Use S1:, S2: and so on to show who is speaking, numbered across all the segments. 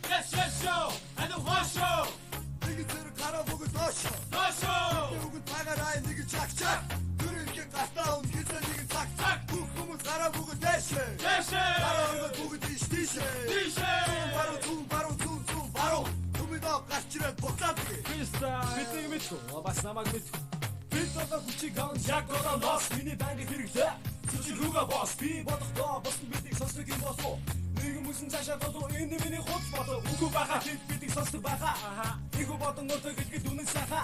S1: Yes, show. And the one show.
S2: Нэг зэрэг гараа бүгд доошо.
S1: Доошо.
S2: Бүгд тагараа нэг чаг. Дүрэнхээ гартаа ун хийсэн нэг цаг. Бүх хүмүүс гараа бүгд дэшээ. Гараа бүгд тийшээ. Баруу. Түмэдөө гарчраад буцаад.
S1: Бидний мэдгүй. Бас намайг мэдгүй. Бид одоо хүчиг аван яг одоо лос миний банк хэрэглээ. Зүчиг рүүгээ бос. Би бодохдоо босон бидийг сонсдог юм болов. Нэг юмсэн цаашаа бодоо энэ миний хот бодоо. Үгүй баха бидийг сонсдог баха. Игүү бодон нөтөг гэлгэд үнэн саха.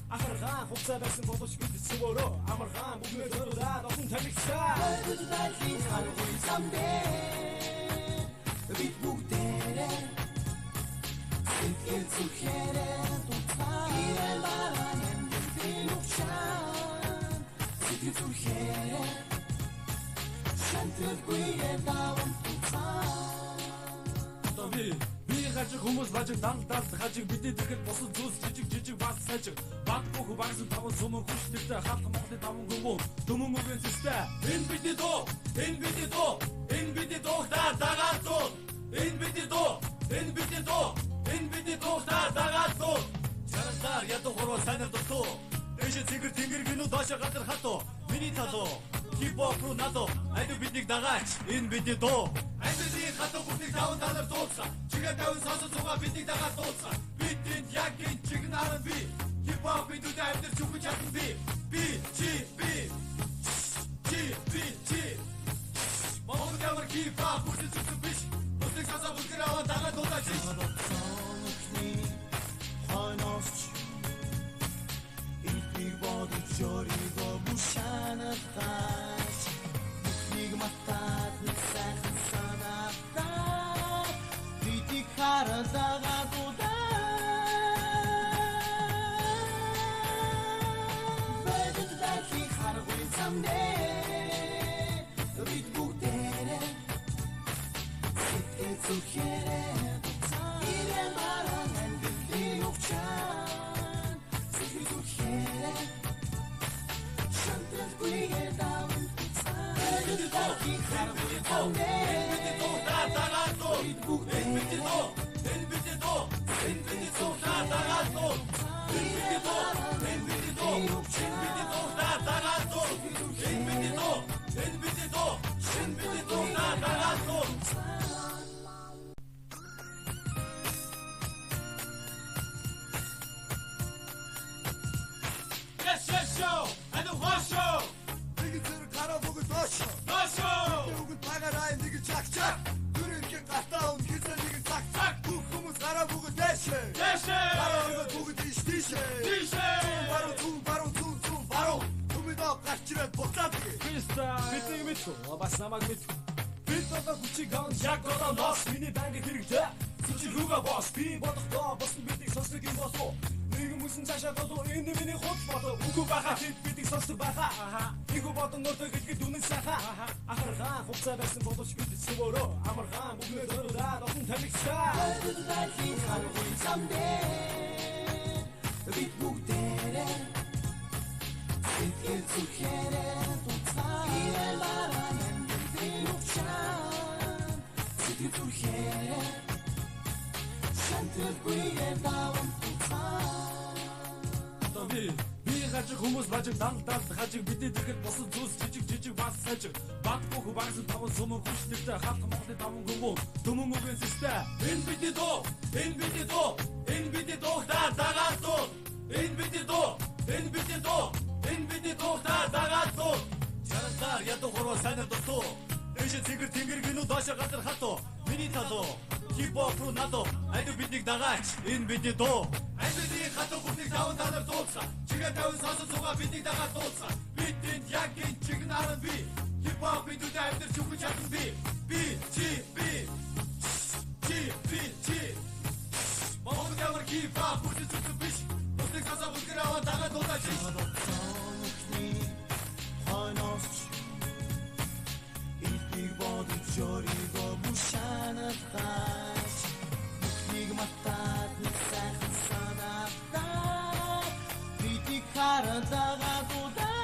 S1: Ахаргаан хуцаа байсан боловч бид цэвөрөө. Амаргаан бүгнээ төрөлаад олон тавигсаа.
S3: Бидний харахгүй someday. Бид бүгдээрээ сэтгэл зүрхээрээ дутаа. Ирэл баран энэ ухшаа. Сэтгэл зүрхээрээ шантэлгүй даван дутаа.
S1: Би хажиг хүмүүс бажиг дандаа хажиг бидний тэгэхэд босод зүйлс жижиг бас сажиг баг бүх багсан таван сумын хүчтэй халх Монголын таван гүн дүмэн мөгөн зэстэй энэ бидний доо дагаад доо энэ бидний доо дагаад доо чарсаар ядуу хороо санаар дутуу дэше цэгэр тэнгэр гинүү доошо газар хатуу миний талуу хипхоп руу надо айду биднийг дагаач энэ бидний доо айдын хатуу бүгдийг даван талаар дууцгаа чигээ даван сонсож байгаа биднийг дагаад дууцгаа бидэнд яг энэ чиг наран би хипхоп бидүүд амьдэр чүгэж чадсан би Монгол ямар хипхоп бүсэд зүгсэн биш бүсийг сасаа бүсгэр аван дагаад дуудаач
S3: Хойноос их бодож жоригоо бушанах гаш нэг матад нэг сайхан санаатаа бидний хараалгаа дуудаа бидний харахгүй someday бид бүгдээрээ сэтгэл зүрхээрээ ирэн баран бидний ухчаан сэтгэл зүрхээрээ шантэлгүй даван дутаа бидний харахгүй someday бид бүгдээрээ
S1: Yes, show. And the one show.
S2: Нэг зэрэг гараа бүгд доошо. Бүгд тагараа нэг чаг. Дүрэнхээ гартаа ун хийсэн нэг цаг. Бүх хүмүүс гараа бүгд дэшээ. Гараа бүгд тийшээ. Баруу. Түмэдөө гарчраад буцаад.
S1: Бидний мэдгүй. Бас намайг мэдгүй. Бид одоо хүчиг аван яг одоо лос миний банк хэрэглээ. Зүчиг рүүгээ бос. Би бодохдоо босон бидийг сонсдог юм болов. Нэг юмсэн цаашаа бодоо энэ миний хот бодоо. Үгүй баха бидийг сонсдог баха. Игүү бодон нөтөг гэлгэд үнэн саха. Ахаргаан хуцаа байсан боловч бид цэвөрөө. Амаргаан бүгнээ төрөлаад олон тавигсаа.
S3: Бидний харахгүй someday. Бид бүгдээрээ сэтгэл зүрхээрээ дутаа. Ирэл баран энэ ухшаа. Сэтгэл зүрхээрээ шантэлгүй даван дутаа.
S1: Би хажиг хүмүүс бажиг дандаа хажиг бидний тэгэхэд босод зүйлс жижиг бас сажиг баг бүх багсан таван сумын хүчтэй халх Монголын таван гүн дүмэн мөгөн зэстэй энэ бидний доо дагаад доо энэ бидний доо дагаад доо чарсаар ядуу хороо санаар дутуу дэше цэгэр тэнгэр гинүү доошо газар хатуу миний талуу хипхоп руу надо айду биднийг дагаач энэ бидний доо айдын хатуу бүгдийг даван талаар дууцгаа чигээ даван сонсож байгаа биднийг дагаад дууцгаа бидэнд яг энэ чиг наран би хипхоп бидүүд амьдэр чүгэж чадсан би Монгол ямар хипхоп бүсэд зүгсэн биш бүсийг сасаа бүсгэр аван дагаад дуудаач
S3: Хойноос их бодож жоригоо бушанах гаш нэг матад нэг сайхан санаатаа бидний хараалгаа дуудаа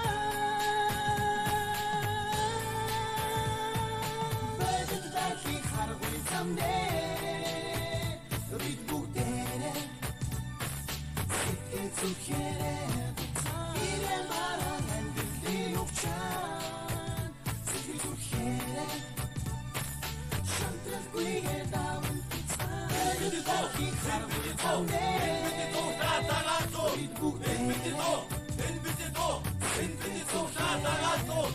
S3: Сэтгэл зүрхээрээ буцаа ирэн баран амьдралын угчаан Сэтгэл зүрхээрээ шантралгүйгээ даван буцаа
S1: Бидний доо
S3: Бидний
S1: бидний доо дагаад доо
S3: бүгд
S1: энэ бидний доо энэ бидний доо та дагаад доо